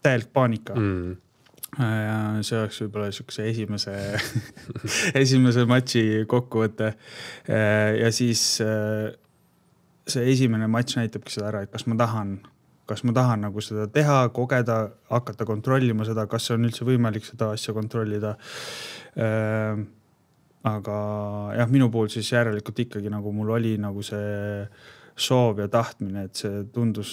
täielik paanika. See oleks võib-olla niisuguse esimese matši kokkuvõte. Ja siis see esimene matš näitabki seda ära, et kas ma tahan nagu seda teha, kogeda, hakata kontrollima seda, kas on üldse võimalik seda asja kontrollida. Aga jah, minu puhul siis järelikult ikkagi nagu mul oli nagu see soov ja tahtmine, et see tundus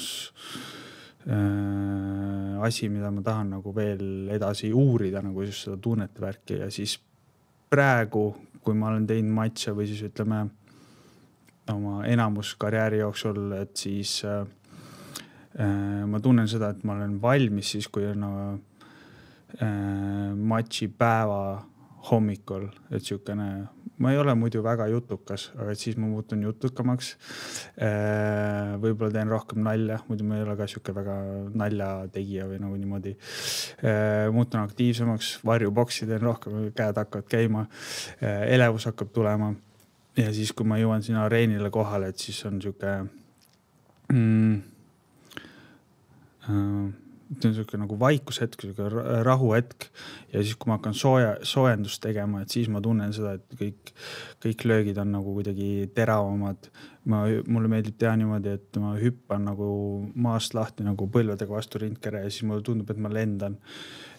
asi, mida ma tahan nagu veel edasi uurida, nagu just seda tunnete värki. Ja siis praegu, kui ma olen teinud matše või siis ütleme oma enamus karjääri jooksul, et siis ma tunnen seda, et ma olen valmis siis, kui on matši päeva hommikul, et siukene, ma ei ole muidu väga jutukas, aga siis ma muutun jutukamaks. Võib-olla teen rohkem nalja, muidu ma ei ole ka siuke väga nalja tegija või nagu niimoodi. Muutun aktiivsemaks, varjuboksi teen rohkem, käed hakkavad käima, elevus hakkab tulema. Ja siis, kui ma jõuan sinna areenile kohale, et siis on siuke nagu vaikushetk, rahuhetk ja siis, kui ma hakkan soojendust tegema, et siis ma tunnen seda, et kõik löögid on nagu kuidagi teravamad. Mulle meeldib teha niimoodi, et ma hüppan nagu maast lahti nagu põlvedega vastu rindkere ja siis mulle tundub, et ma lendan.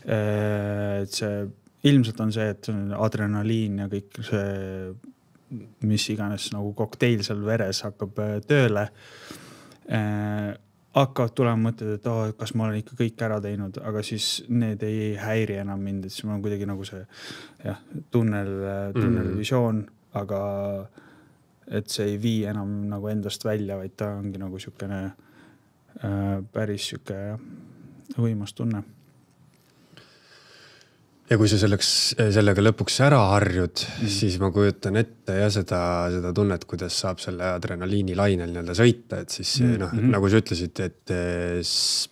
Et see ilmselt on see, et adrenaliin ja kõik see, mis iganes nagu kokteil seal veres hakkab tööle. Hakkavad tulema mõtted, et kas ma olen ikka kõik ära teinud, aga siis need ei häiri enam mind, et siis ma olen kuidagi nagu see tunnelvisioon, aga et see ei vii enam nagu endast välja, vaid ta ongi nagu siukene päris siuke võimas tunne. Ja kui sa sellega lõpuks ära harjud, siis ma kujutan ette ja seda tunnet, kuidas saab selle adrenaliini lainel nii-öelda sõita, et siis nagu sa ütlesid, et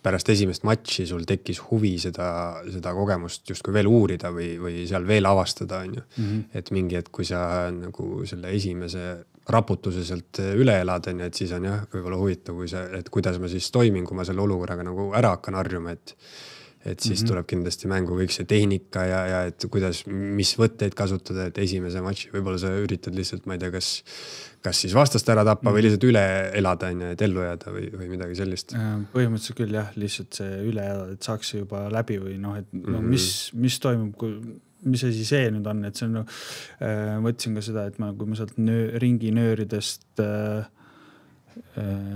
pärast esimest matši sul tekkis huvi seda kogemust justkui veel uurida või seal veel avastada, on ju. Et mingi, et kui sa nagu selle esimese raputuse sealt üle elad, et siis on jah, võib-olla huvitav, et kuidas ma siis toimin, kui ma selle olukorraga nagu ära hakkan harjuma, et siis tuleb kindlasti mängu kõik see tehnika ja et kuidas, mis võtteid kasutada, et esimese matši võib-olla sa üritad lihtsalt, ma ei tea, kas siis vastast ära tappa või lihtsalt üle elada, et ellu jääda või midagi sellist. Põhimõtteliselt küll jah, lihtsalt see üle elada, et saaks juba läbi või et mis toimub, mis asi see nüüd on, et see on, võtsin ka seda, et kui ma sealt ringi nööridest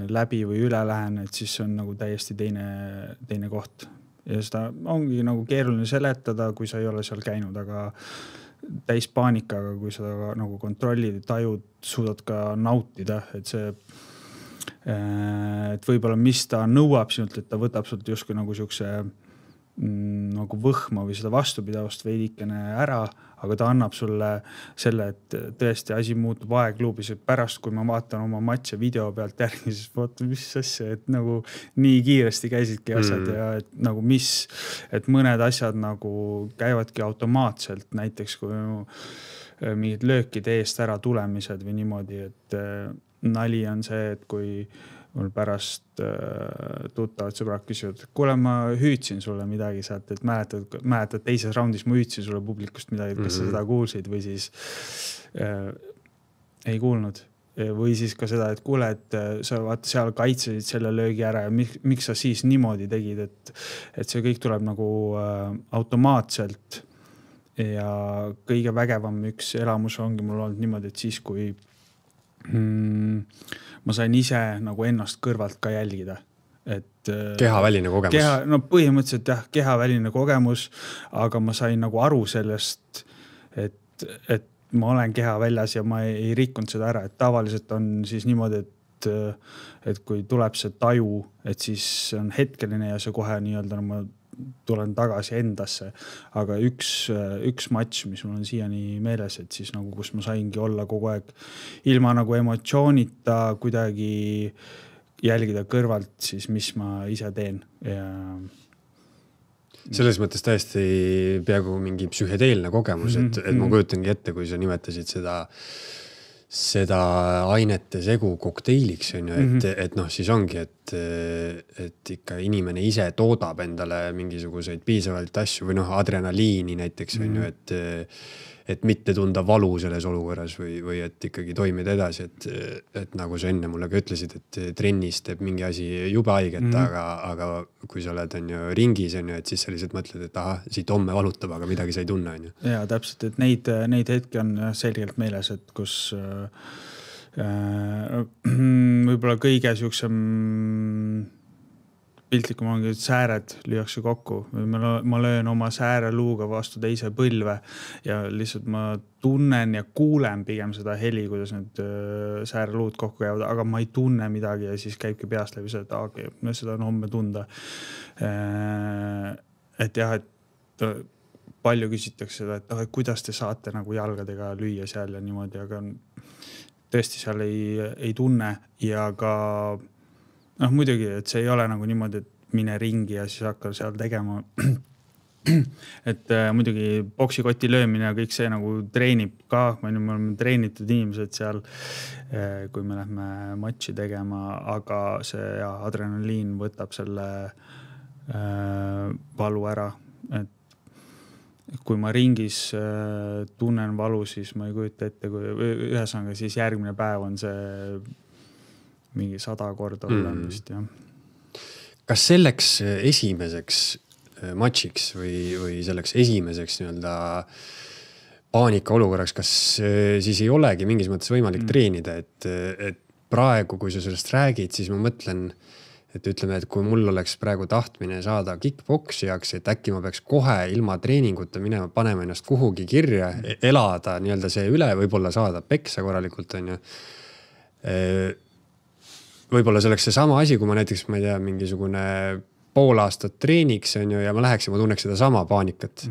läbi või üle lähen, et siis on nagu täiesti teine koht. Ja seda ongi nagu keeruline seletada, kui sa ei ole seal käinud, aga täis paanikaga, kui sa nagu kontrollid, tajud, suudad ka nautida, et see, et võib-olla mis ta nõuab sinult, et ta võtab sult justkui nagu siukse nagu võhma või seda vastupidavust veidikene ära, aga ta annab sulle selle, et tõesti asi muutub aegluubis, et pärast, kui ma vaatan oma matše video pealt järgi, siis vaatan, mis asja, et nagu nii kiiresti käisidki asjad ja et nagu et mõned asjad nagu käivadki automaatselt, näiteks kui mingid löökide eest ära tulemised või niimoodi, et nali on see, et kui mul pärast tuttavad sõbrad küsivad, et kuule, ma hüüdsin sulle midagi sealt, et mäletad teises raundis ma hüüdsin sulle publikust midagi, kas sa seda kuulsid või siis ei kuulnud. Või siis ka seda, et kuule, et sa vaata seal kaitsesid selle löögi ära ja miks sa siis niimoodi tegid, et see kõik tuleb nagu automaatselt ja kõige vägevam üks elamus ongi mul olnud niimoodi, et siis kui ma sain ise nagu ennast kõrvalt ka jälgida. Et kehaväline kogemus. Põhimõtteliselt jah, kehaväline kogemus, aga ma sain nagu aru sellest, et ma olen keha väljas ja ma ei rikkunud seda ära, et tavaliselt on siis niimoodi, et kui tuleb see taju, et siis on hetkeline ja see kohe nii-öelda ma tulen tagasi endasse, aga üks matš, mis mul on siiani meeles, et siis nagu, kus ma saingi olla kogu aeg ilma nagu emotsioonita kuidagi jälgida kõrvalt siis, mis ma ise teen. Ja selles mõttes täiesti peaaegu mingi psühhedeelne kogemus, et ma kujutangi ette, kui sa nimetasid seda ainete segu kokteiliks on ju, et noh, siis ongi, et ikka inimene ise toodab endale mingisuguseid piisavalt asju või noh, adrenaliini näiteks on ju, et mitte tunda valu selles olukorras või et ikkagi toimida edasi, et nagu sa enne mulle ka ütlesid, et trennis teeb mingi asi jube haiget, aga kui sa oled on ju ringis on ju, et siis sa lihtsalt mõtled, et aha, siit homme valutab, aga midagi sa ei tunne on ju. Ja täpselt, et neid hetki on selgelt meeles, et kus võib-olla kõige siuksem piltlikum ongi, et sääred lüüakse kokku. Ma löön oma sääreluuga vastu teise põlve ja lihtsalt ma tunnen ja kuulen pigem seda heli, kuidas need sääreluud kokku käivad, aga ma ei tunne midagi ja siis käibki peast läbi seda, et seda on homme tunda. Et jah, et palju küsitakse seda, et kuidas te saate nagu jalgadega lüüa seal ja niimoodi, aga tõesti seal ei tunne ja ka muidugi, et see ei ole nagu niimoodi, et mine ringi ja siis hakka seal tegema. Et muidugi boksikoti löömine ja kõik see nagu treenib ka. Me oleme treenitud inimesed seal, kui me lähme matši tegema, aga see adrenaliin võtab selle valu ära. Et kui ma ringis tunnen valu, siis ma ei kujuta ette, kui ühesõnaga siis järgmine päev on see mingi 100 korda olemist, jah. Kas selleks esimeseks matšiks või selleks esimeseks nii-öelda paanika olukorraks, kas siis ei olegi mingis mõttes võimalik treenida, et praegu, kui sa sellest räägid, siis ma mõtlen, et ütleme, et kui mul oleks praegu tahtmine saada kickboksijaks, et äkki ma peaks kohe ilma treeninguta minema, panema ennast kuhugi kirja, elada nii-öelda see üle, võib-olla saada peksa korralikult, on ju. Võib-olla see oleks see sama asi, kui ma näiteks, ma ei tea, mingisugune pool aastat treeniks on ju, ja ma läheks ja ma tunneks seda sama paanikat.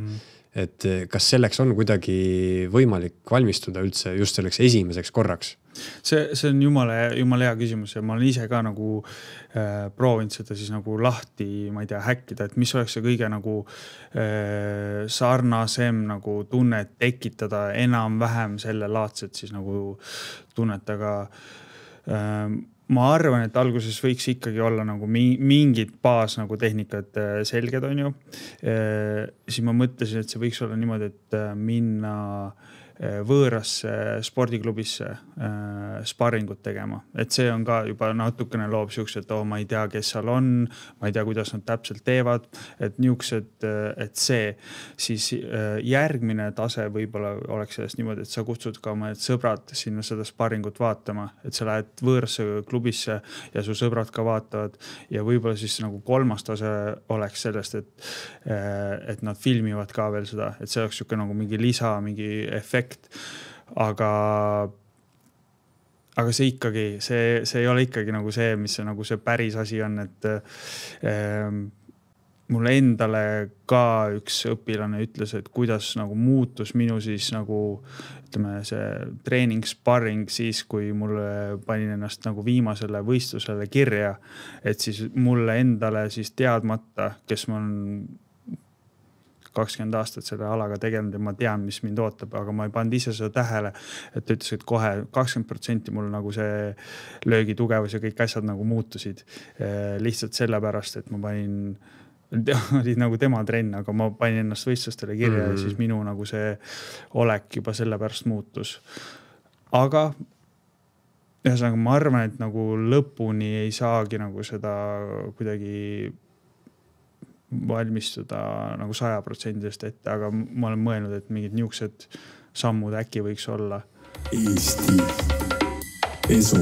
Et kas selleks on kuidagi võimalik valmistuda üldse just selleks esimeseks korraks? See on jumala hea küsimus ja ma olen ise ka nagu proovinud seda siis nagu lahti, ma ei tea, häkkida, et mis oleks see kõige nagu sarnasem nagu tunne, et tekitada enam-vähem selle laadset siis nagu tunnet, aga ma arvan, et alguses võiks ikkagi olla nagu mingid baas nagu tehnikad selged on ju. Siis ma mõtlesin, et see võiks olla niimoodi, et minna võõrasse spordiklubisse sparringut tegema. Et see on ka juba natukene loob siukse, et ma ei tea, kes seal on, ma ei tea, kuidas nad täpselt teevad, et niuksed, et see. Siis järgmine tase võib-olla oleks sellest niimoodi, et sa kutsud ka oma sõbrad sinna seda sparringut vaatama, et sa lähed võõrasse klubisse ja su sõbrad ka vaatavad ja võib-olla siis nagu kolmas tase oleks sellest, et nad filmivad ka veel seda, et see oleks siuke nagu mingi lisa, mingi efekt. Aga see ikkagi, see ei ole ikkagi nagu see, mis see, nagu see päris asi on, et mulle endale ka üks õpilane ütles, et kuidas nagu muutus minu siis nagu ütleme see treening sparring siis, kui mulle panin ennast nagu viimasele võistlusele kirja, et siis mulle endale siis teadmata, kes ma on 20 aastat selle alaga tegelenud ja ma tean, mis mind ootab, aga ma ei pannud ise seda tähele, et ütles, et kohe 20% mul nagu see löögi tugevus ja kõik asjad nagu muutusid. Lihtsalt sellepärast, et ma panin, oli nagu tema trenn, aga ma panin ennast võistlustele kirja ja siis minu nagu see olek juba sellepärast muutus. Aga ühesõnaga, ma arvan, et nagu lõpuni ei saagi nagu seda kuidagi valmistuda nagu 100% ette, aga ma olen mõelnud, et mingid niuksed sammud äkki võiks olla. Eesti esu.